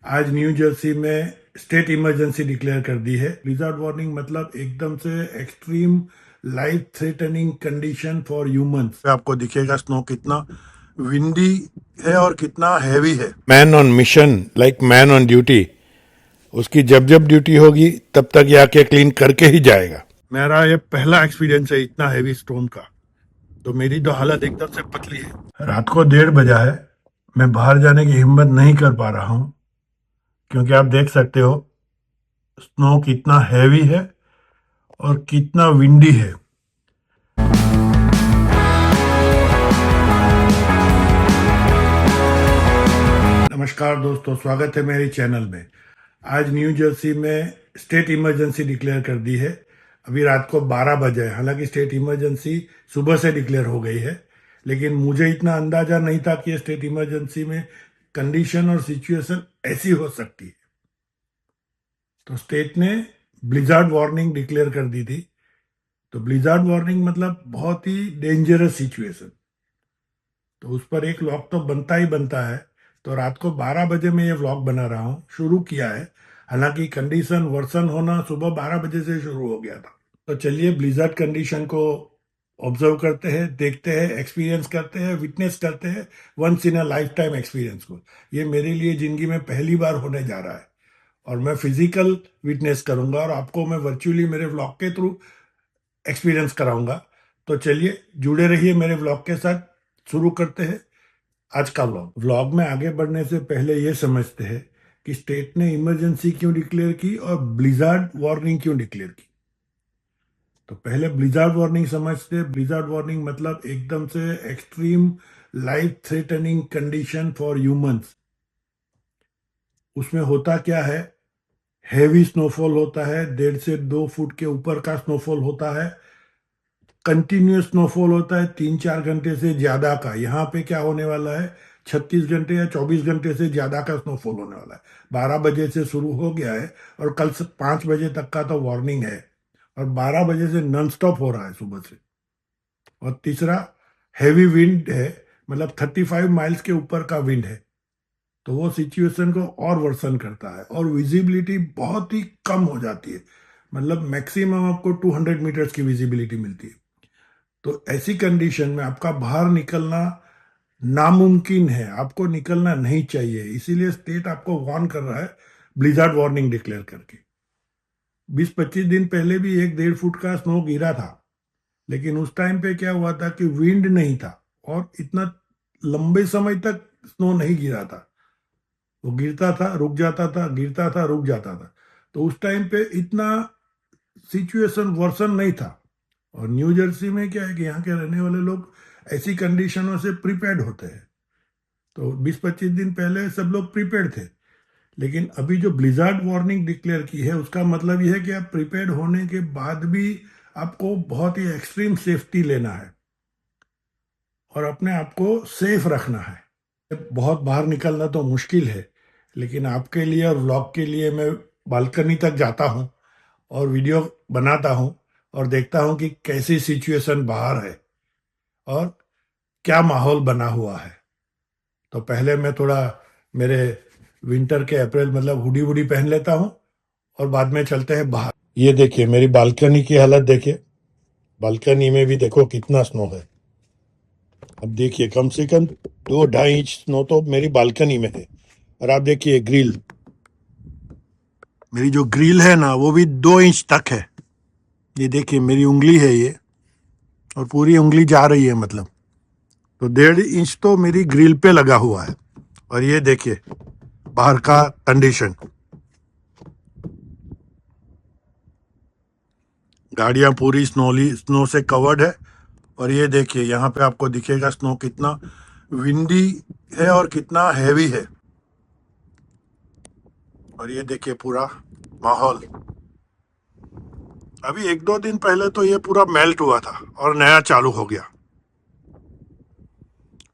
आज new Jersey में state emergency declare कर दी है। ब्लिज़ार्ड वार्निंग मतलब एकदम से extreme life threatening condition for humans. आपको दिखेगा स्नो कितना विंडी है और कितना हैवी है। Man on mission like man on duty, उसकी जब जब ड्यूटी होगी तब तक ये आके क्लीन करके ही जाएगा। मेरा ये पहला एक्सपीरियंस है इतना हैवी स्टोन का, तो मेरी तो हालत एकदम से पतली है। रात को 1:30 बजा है, मैं बाहर जाने की हिम्मत नहीं कर पा रहा हूँ क्योंकि आप देख सकते हो स्नो कितना हैवी है और कितना विंडी है। नमस्कार दोस्तों, स्वागत है मेरे चैनल में। आज न्यू जर्सी में स्टेट इमरजेंसी डिक्लेयर कर दी है। अभी रात को 12 बजे है। हालांकि स्टेट इमरजेंसी सुबह से डिक्लेयर हो गई है, लेकिन मुझे इतना अंदाजा नहीं था कि स्टेट इमरजेंसी में कंडीशन और सिचुएशन ऐसी हो सकती है। तो स्टेट ने ब्लिज़ार्ड वार्निंग डिक्लेयर कर दी थी। तो ब्लिज़ार्ड वार्निंग मतलब बहुत ही डेंजरस सिचुएशन, तो उस पर एक व्लॉग तो बनता ही बनता है। तो रात को 12 बजे मैं ये व्लॉग बना रहा हूँ, शुरू किया है। हालांकि कंडीशन वर्सन होना सुबह 12 बजे से शुरू हो गया था। तो चलिए ब्लिज़ार्ड कंडीशन को ऑब्जर्व करते हैं, देखते हैं, एक्सपीरियंस करते हैं, विटनेस करते हैं once in a lifetime experience को। ये मेरे लिए जिंदगी में पहली बार होने जा रहा है और मैं फिजिकल विटनेस करूंगा और आपको मैं वर्चुअली मेरे व्लॉग के थ्रू एक्सपीरियंस कराऊंगा। तो चलिए जुड़े रहिए मेरे व्लॉग के साथ। शुरू करते हैं आज का व्लॉग में आगे बढ़ने से पहले ये समझते हैं कि स्टेट ने इमरजेंसी क्यों डिक्लेयर की और ब्लिज़ार्ड वार्निंग क्यों डिक्लेयर की। तो पहले ब्लिज़ार्ड वार्निंग समझते हैं। ब्लिज़ार्ड वार्निंग मतलब एकदम से extreme life threatening condition for humans. उसमें होता क्या है, हैवी स्नोफॉल होता है, 1.5 से 2 फुट के ऊपर का स्नोफॉल होता है। कंटिन्यूस स्नोफॉल होता है 3-4 घंटे से ज्यादा का। यहाँ पे क्या होने वाला है, 36 घंटे या 24 घंटे से ज्यादा का स्नोफॉल होने वाला है। 12 बजे से शुरू हो गया है और कल से 5 बजे तक का तो वार्निंग है, और 12 बजे से नॉन स्टॉप हो रहा है सुबह से। और तीसरा हैवी विंड है, मतलब 35 माइल्स के ऊपर का विंड है, तो वो सिचुएशन को और वर्सन करता है। और विजिबिलिटी बहुत ही कम हो जाती है, मतलब मैक्सिमम आपको 200 मीटर्स की विजिबिलिटी मिलती है। तो ऐसी कंडीशन में आपका बाहर निकलना नामुमकिन है, आपको निकलना नहीं चाहिए। इसीलिए स्टेट आपको वार्न कर रहा है ब्लिज़ार्ड वार्निंग डिक्लेयर करके। 20-25 दिन पहले भी 1-1.5 फुट का स्नो गिरा था, लेकिन उस टाइम पे क्या हुआ था कि विंड नहीं था और इतना लंबे समय तक स्नो नहीं गिरा था। वो गिरता था, रुक जाता था, गिरता था, रुक जाता था। तो उस टाइम पे इतना सिचुएशन वर्सन नहीं था। और न्यू जर्सी में क्या है कि यहाँ के रहने वाले लोग ऐसी कंडीशनों से प्रिपेयर्ड होते हैं। तो 20-25 दिन पहले सब लोग प्रिपेयर्ड थे, लेकिन अभी जो ब्लिज़ार्ड वार्निंग डिक्लेयर की है उसका मतलब यह है कि आप प्रिपेयर्ड होने के बाद भी आपको बहुत ही एक्सट्रीम सेफ्टी लेना है और अपने आप को सेफ रखना है। बहुत बाहर निकलना तो मुश्किल है, लेकिन आपके लिए और व्लॉग के लिए मैं बालकनी तक जाता हूँ और वीडियो बनाता हूँ और देखता हूँ कि कैसी सिचुएशन बाहर है और क्या माहौल बना हुआ है। तो पहले मैं थोड़ा मेरे विंटर के अप्रैल मतलब हुडी वुडी पहन लेता हूँ और बाद में चलते हैं बाहर। ये देखिए मेरी बालकनी की हालत देखिए, बालकनी में भी देखो कितना स्नो है। अब देखिए कम से कम 2-2.5 इंच स्नो तो मेरी बालकनी में है। और आप देखिए ग्रिल, मेरी जो ग्रिल है ना वो भी 2 इंच तक है। ये देखिए मेरी उंगली है ये, और पूरी उंगली जा रही है, मतलब तो 1.5 इंच तो मेरी ग्रिल पे लगा हुआ है। और ये देखिए बाहर का कंडीशन, गाड़ियां पूरी स्नो से कवर्ड है। और ये देखिए यहाँ पे आपको दिखेगा स्नो कितना विंडी है और कितना हैवी है। और ये देखिए पूरा माहौल। अभी 1-2 दिन पहले तो ये पूरा मेल्ट हुआ था और नया चालू हो गया।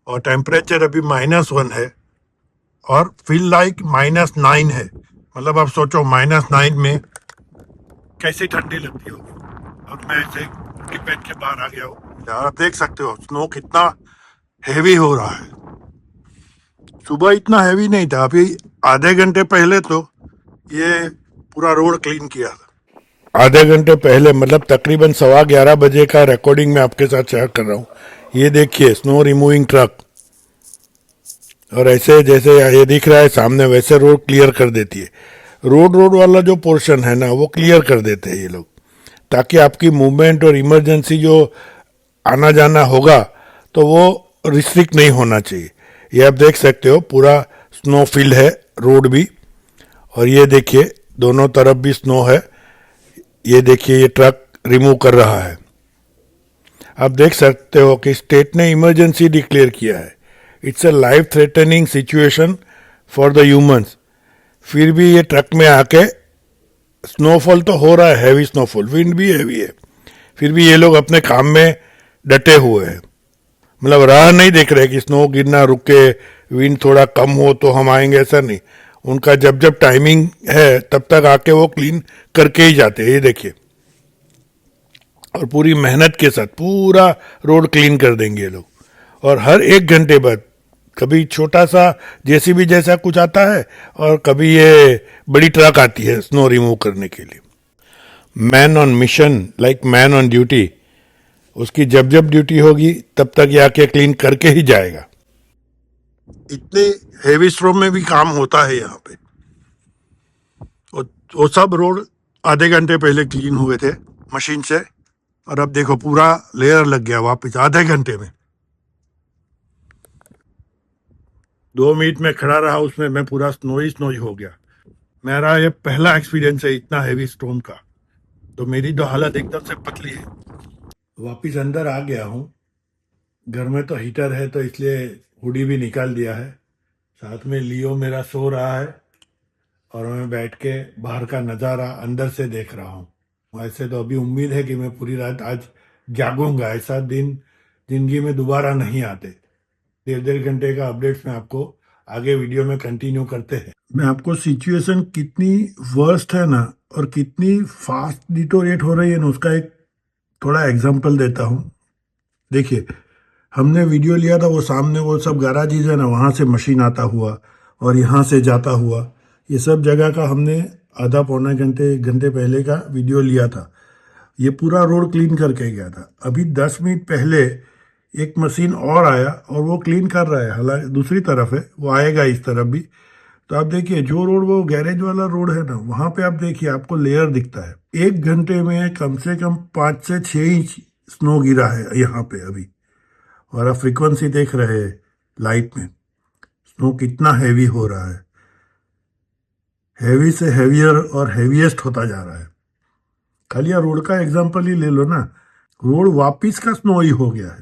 और टेम्परेचर अभी -1 है और फील लाइक -9 है। मतलब आप सोचो -9 में कैसी ठंडी लगती होगी। और मैं ऐसे पहन के बाहर आ गया हूँ। यार आप देख सकते हो स्नो कितना हैवी हो रहा है। सुबह इतना हैवी नहीं था, अभी आधे घंटे पहले तो ये पूरा रोड क्लीन किया था। आधे घंटे पहले मतलब तकरीबन 11:15 बजे का रिकॉर्डिंग मैं आपके साथ शेयर कर रहा हूँ। ये देखिए स्नो रिमूविंग ट्रक, और ऐसे जैसे ये दिख रहा है सामने वैसे रोड क्लियर कर देती है। रोड रोड वाला जो पोर्शन है ना वो क्लियर कर देते हैं ये लोग, ताकि आपकी मूवमेंट और इमरजेंसी जो आना जाना होगा तो वो रिस्ट्रिक्ट नहीं होना चाहिए। ये आप देख सकते हो पूरा स्नो फील्ड है रोड भी, और ये देखिए दोनों तरफ भी स्नो है। ये देखिए ये ट्रक रिमूव कर रहा है। आप देख सकते हो कि स्टेट ने इमरजेंसी डिक्लेयर किया है। It's a life threatening situation for the humans. फिर भी ये ट्रक में आके स्नोफॉल तो हो रहा है, हैवी स्नोफॉल, विंड भी हैवी है, फिर भी ये लोग अपने काम में डटे हुए हैं। मतलब राह नहीं देख रहे कि स्नो गिरना रुके, विंड थोड़ा कम हो तो हम आएंगे, ऐसा नहीं। उनका जब जब टाइमिंग है तब तक आके वो क्लीन करके ही जाते हैं। ये देखिए, और पूरी मेहनत के साथ पूरा रोड क्लीन कर देंगे ये लोग। और हर 1 घंटे बाद कभी छोटा सा जेसीबी जैसा कुछ आता है, और कभी ये बड़ी ट्रक आती है स्नो रिमूव करने के लिए। Man on mission like man on duty, उसकी जब जब ड्यूटी होगी तब तक ये आके क्लीन करके ही जाएगा। इतने हेवी स्ट्रोम में भी काम होता है यहाँ पे। वो सब रोड आधे घंटे पहले क्लीन हुए थे मशीन से, और अब देखो पूरा लेयर लग गया वापस आधे घंटे में। 2 मिनट में खड़ा रहा उसमें, मैं पूरा स्नो ही हो गया। मेरा ये पहला एक्सपीरियंस है इतना हैवी स्टोन का, तो मेरी तो हालत एकदम से पतली है। वापिस अंदर आ गया हूँ। घर में तो हीटर है तो इसलिए हुडी भी निकाल दिया है। साथ में लियो मेरा सो रहा है, और मैं बैठ के बाहर का नज़ारा अंदर से देख रहा हूँ। ऐसे तो अभी उम्मीद है कि मैं पूरी रात आज जागूंगा। ऐसा दिन जिंदगी में दोबारा नहीं आते। 1.5 घंटे का अपडेट्स में आपको आगे वीडियो में कंटिन्यू करते हैं। मैं आपको सिचुएशन कितनी वर्स्ट है ना, और कितनी फास्ट डिटोरेट हो रही है ना, उसका एक थोड़ा एग्जांपल देता हूँ। देखिए, हमने वीडियो लिया था, वो सामने वो सब गैराजीज है ना, वहाँ से मशीन आता हुआ और यहाँ से जाता हुआ, ये सब जगह का हमने आधा पौना घंटे 1 घंटे पहले का वीडियो लिया था। ये पूरा रोड क्लीन करके गया था। अभी 10 मिनट पहले एक मशीन और आया और वो क्लीन कर रहा है, हालांकि दूसरी तरफ है, वो आएगा इस तरफ भी। तो आप देखिए जो रोड वो गैरेज वाला रोड है ना, वहाँ पे आप देखिए आपको लेयर दिखता है। 1 घंटे में कम से कम 5 से 6 इंच स्नो गिरा है यहाँ पे अभी। और आप फ्रीक्वेंसी देख रहे हैं लाइट में, स्नो कितना हैवी हो रहा है। हैवी से हैवियर और हैवीएस्ट होता जा रहा है। खाली रोड का एग्जांपल ही ले लो ना, रोड वापिस का स्नो ही हो गया है।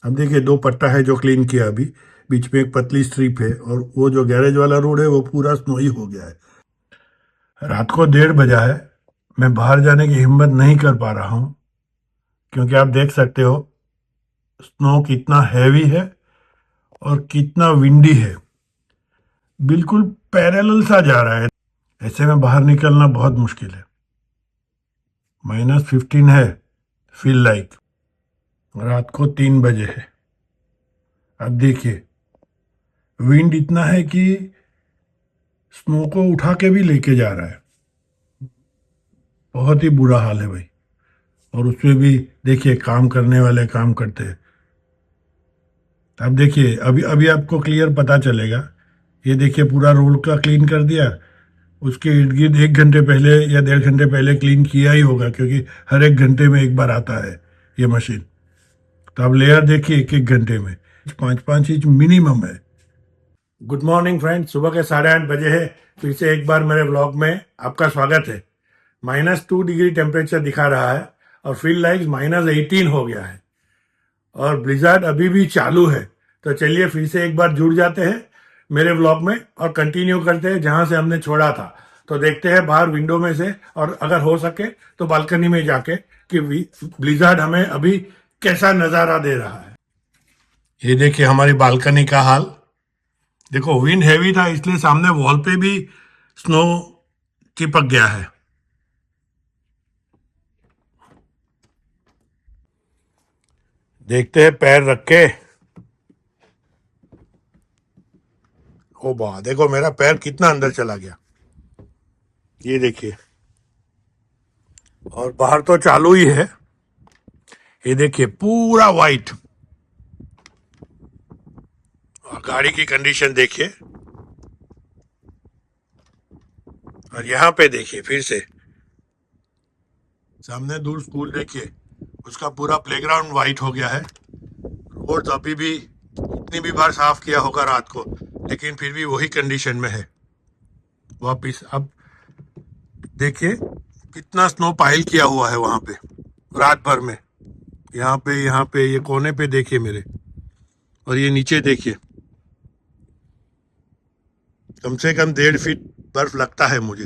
अब देखिए 2 पट्टा है जो क्लीन किया अभी, बीच में एक पतली स्ट्रिप है, और वो जो गैरेज वाला रोड है वो पूरा स्नो ही हो गया है। रात को 1:30 बजा है, मैं बाहर जाने की हिम्मत नहीं कर पा रहा हूँ, क्योंकि आप देख सकते हो स्नो कितना हैवी है और कितना विंडी है। बिल्कुल पैरेलल सा जा रहा है। ऐसे में बाहर निकलना बहुत मुश्किल है। -15 है फील लाइक। रात को 3 बजे है। अब देखिए विंड इतना है कि स्नो को उठा के भी लेके जा रहा है। बहुत ही बुरा हाल है भाई। और उसमें भी देखिए काम करने वाले काम करते हैं। अब देखिए अभी अभी आपको क्लियर पता चलेगा। ये देखिए पूरा रोड का क्लीन कर दिया, उसके इर्द गिर्द 1 घंटे पहले या 1.5 घंटे पहले क्लीन किया ही होगा, क्योंकि हर 1 घंटे में एक बार आता है ये मशीन। तो अब लेयर देखिए 1 1 घंटे में 5 5 इंच मिनिमम है। गुड मॉर्निंग फ्रेंड्स, सुबह के 8:30 बजे है। फिर से एक बार मेरे व्लॉग में आपका स्वागत है। -2 डिग्री टेम्परेचर दिखा रहा है, और फील लाइक -18 हो गया है, और ब्लिज़ार्ड अभी भी चालू है। तो चलिए फिर से एक बार जुड़ जाते हैं मेरे व्लॉग में और कंटिन्यू करते हैं जहां से हमने छोड़ा था। तो देखते हैं बाहर विंडो में से, और अगर हो सके तो बालकनी में जाके कि ब्लिज़ार्ड हमें अभी कैसा नज़ारा दे रहा है। ये देखिए हमारी बालकनी का हाल। देखो विंड हैवी था इसलिए सामने वॉल पे भी स्नो चिपक गया है। देखते हैं पैर रख के। ओ वाह, देखो मेरा पैर कितना अंदर चला गया, ये देखिए। और बाहर तो चालू ही है, ये देखिए पूरा वाइट। और गाड़ी की कंडीशन देखिए, और यहाँ पे देखिए फिर से सामने दूर स्कूल देखिए, उसका पूरा प्लेग्राउंड वाइट हो गया है। रोड अभी भी इतनी भी बार साफ किया होगा रात को, लेकिन फिर भी वही कंडीशन में है वापिस। अब देखिए कितना स्नो पाइल किया हुआ है वहां पे रात भर में। यहाँ पे ये कोने पे देखिए मेरे, और ये नीचे देखिए, कम से कम 1.5 फीट बर्फ लगता है मुझे।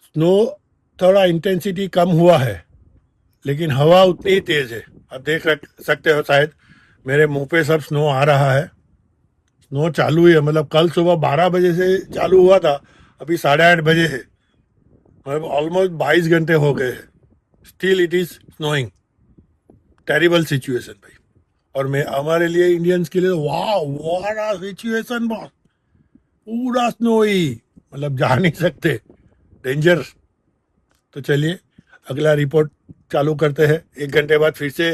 स्नो थोड़ा इंटेंसिटी कम हुआ है, लेकिन हवा उतनी ही तेज है। आप सकते हो शायद मेरे मुंह पे सब स्नो आ रहा है। स्नो चालू ही है, मतलब कल सुबह 12 बजे से चालू हुआ था, अभी 8:30 बजे है, मतलब ऑलमोस्ट 22 घंटे हो गए हैं। Still it is snowing. Terrible situation भाई। और मैं हमारे लिए इंडियंस के लिए वाह व्हाट अ सिचुएशन बॉस, पूरा स्नोई, मतलब जा नहीं सकते, डेंजर। तो चलिए अगला रिपोर्ट चालू करते हैं, 1 घंटे बाद फिर से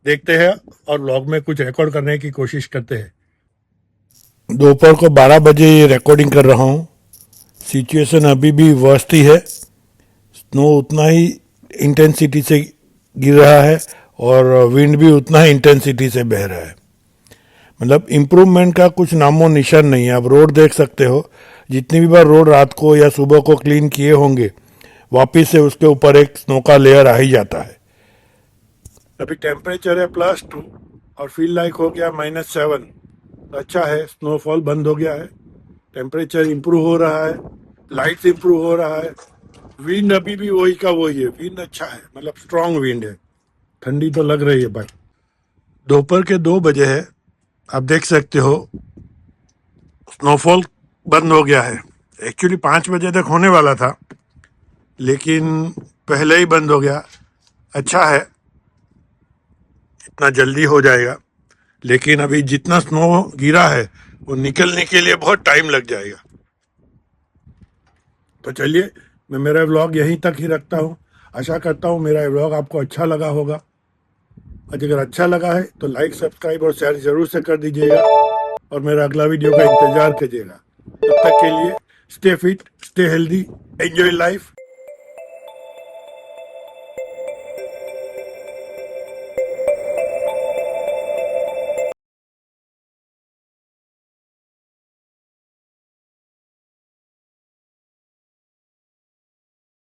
देखते हैं और व्लॉग में कुछ रिकॉर्ड करने की कोशिश करते हैं। दोपहर को 12 बजे ये रिकॉर्डिंग कर रहा हूँ। सिचुएशन अभी भी वर्स्ट ही है, स्नो उतना ही इंटेंसिटी से गिर रहा है और विंड भी उतना ही इंटेंसिटी से बह रहा है। मतलब इम्प्रूवमेंट का कुछ नामो निशान नहीं है। आप रोड देख सकते हो, जितनी भी बार रोड रात को या सुबह को क्लीन किए होंगे, वापिस से उसके ऊपर एक स्नो का लेयर आ ही जाता है। अभी टेम्परेचर है +2 और फील लाइक हो गया -7। अच्छा है, स्नोफॉल बंद हो गया है, टेम्परेचर इंप्रूव हो रहा है, लाइट्स इंप्रूव हो रहा है। विंड अभी भी वही का वही है, विंड अच्छा है, मतलब स्ट्रांग विंड है, ठंडी तो लग रही है भाई। दोपहर के 2 बजे है, आप देख सकते हो स्नोफॉल बंद हो गया है। एक्चुअली 5 बजे तक होने वाला था, लेकिन पहले ही बंद हो गया। अच्छा है, इतना जल्दी हो जाएगा, लेकिन अभी जितना स्नो गिरा है वो निकलने के लिए बहुत टाइम लग जाएगा। तो चलिए मैं मेरा व्लॉग यहीं तक ही रखता हूँ। आशा करता हूँ मेरा व्लॉग आपको अच्छा लगा होगा। अगर अच्छा लगा है तो लाइक, सब्सक्राइब और शेयर जरूर से कर दीजिएगा, और मेरा अगला वीडियो का इंतजार कीजिएगा। तब तक के लिए stay fit, stay healthy, enjoy life.